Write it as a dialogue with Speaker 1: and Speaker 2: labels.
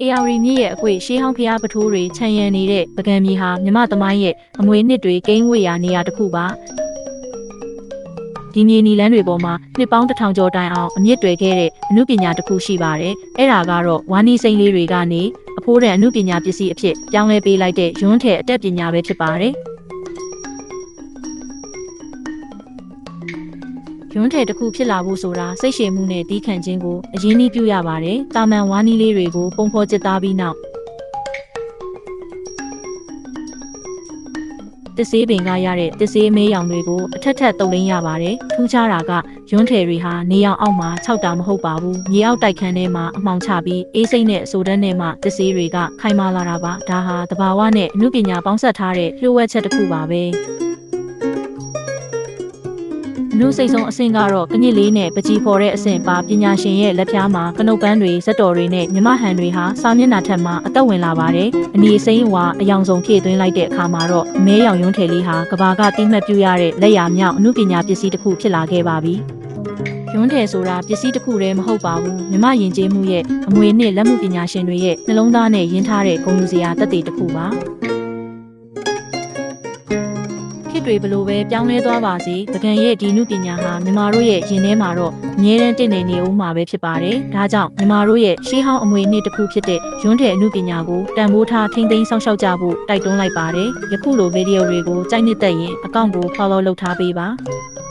Speaker 1: AR မြစ်ရဲ့အကွေ့ရှေးဟောင်းဖျားပထိုးတွေခြံရံနေတဲ့ပကံမြေဟာမြမသမိုင်းရဲ့အမွေနှစ်တွေကိန်းဝေရာနေရာတစ်ခုပါဒီမြေနီလန်းတွေပေါ်မှာနှစ်ပေါင်း1000ကျော်တိုင်အောင်အမြင့်တွယ်ခဲ့တဲ့အမှုပညာတစ်ခုရှိပါတယ်အဲ့ဒါကတော့ဝါနီစိန်လေးတွေကနေအဖိုးတန်အမှုပညာပစ္စည်းအဖြစ်ပြောင်းလဲပေးလိုက်တဲ့ရွန်းထည်အတတ်ပညာပဲဖြစ်ပါတယ်ရွန်းထည်တစ်ခုဖြစ်လာဖို့ဆိုတာစိတ်ရှည်မှုနဲ့တီးခံခြင်းကိုအရင်နှီးပြုရပါတယ်။တာမန်ဝါနီလေးတွေကိုပုံဖော်ကျစ်သားပြီးနောက်တစ္ဆေးပင်ကရတဲ့တစ္ဆေးမဲရောင်တွေကိုအထက်ထပ်တုပ်လင်းရပါတယ်။ထူးခြားတာကရွန်းထည်တွေဟာနေရောင်အောက်မှာခြောက်တာမဟုတ်ပါဘူး။မြေအောက်တိုက်ခန်းထဲမှာအမှောင်ချပြီးအေးစိမ့်တဲ့အဆိုဓာတ်နဲ့မှတစ္ဆေးတွေကခိုင်မာလာတာပါ။ဒါဟာတဘာဝနဲ့အမှုပညာပေါင်းစပ်ထားတဲ့လျှို့ဝှက်ချက်တစ်ခုပါပဲ။နှုတ်စိတ်ဆုံးအဆင့်ကတော့ကညစ်လေးနဲ့ပကြီးဖော်တဲ့အဆင့်ပါပညာရှင်ရဲ့လက်ဖြားမှာကနုတ်ပန်းတွေဇက်တော်တွေနဲ့မြမဟန်တွေဟာစာမျက်နှာထက်မှအသက်ဝင်လာပါတယ်။အနီစိမ်းဝါအယောင်ဆုံးဖြည့်သွင်းလိုက်တဲ့အခါမှာတော့မဲရောင်ရွန်းထည်လေးဟာကဘာကတိမှတ်ပြုရတဲ့လက်ရာမြောက်အမှုပညာပစ္စည်းတစ်ခုဖြစ်လာခဲ့ပါပြီ။ရွန်းထည်ဆိုတာပစ္စည်းတစ်ခုတည်းမဟုတ်ပါဘူး။မြမယဉ်ကျေးမှုရဲ့အမွေနှစ်လက်မှုပညာရှင်တွေရဲ့နှလုံးသားနဲ့ယဉ်ထားတဲ့ဂုဏ်ယူစရာသက်သေတစ်ခုပါ။တွေဘလို့ပဲပြောင်းလဲသွားပါစေပကံရဲ့ဒီနုပညာဟာမြန်မာတို့ရဲ့ယင်ထဲမှာတော့အမြဲတမ်းတည်နေဦးမှာပဲဖြစ်ပါတယ်။ဒါကြောင့်မြန်မာတို့ရဲ့ရှေးဟောင်းအမွေနှစ်တစ်ခုဖြစ်တဲ့ရွန်းထည်အနုပညာကိုတန်ဖိုးထားထိမ့်သိမ်းစောင့်ရှောက်ကြဖို့တိုက်တွန်းလိုက်ပါတယ်။ယခုလိုဗီဒီယိုတွေကိုကြိုက်နှစ်သက်ရင်အကောင့်ကို follow လုပ်ထားပေးပါ။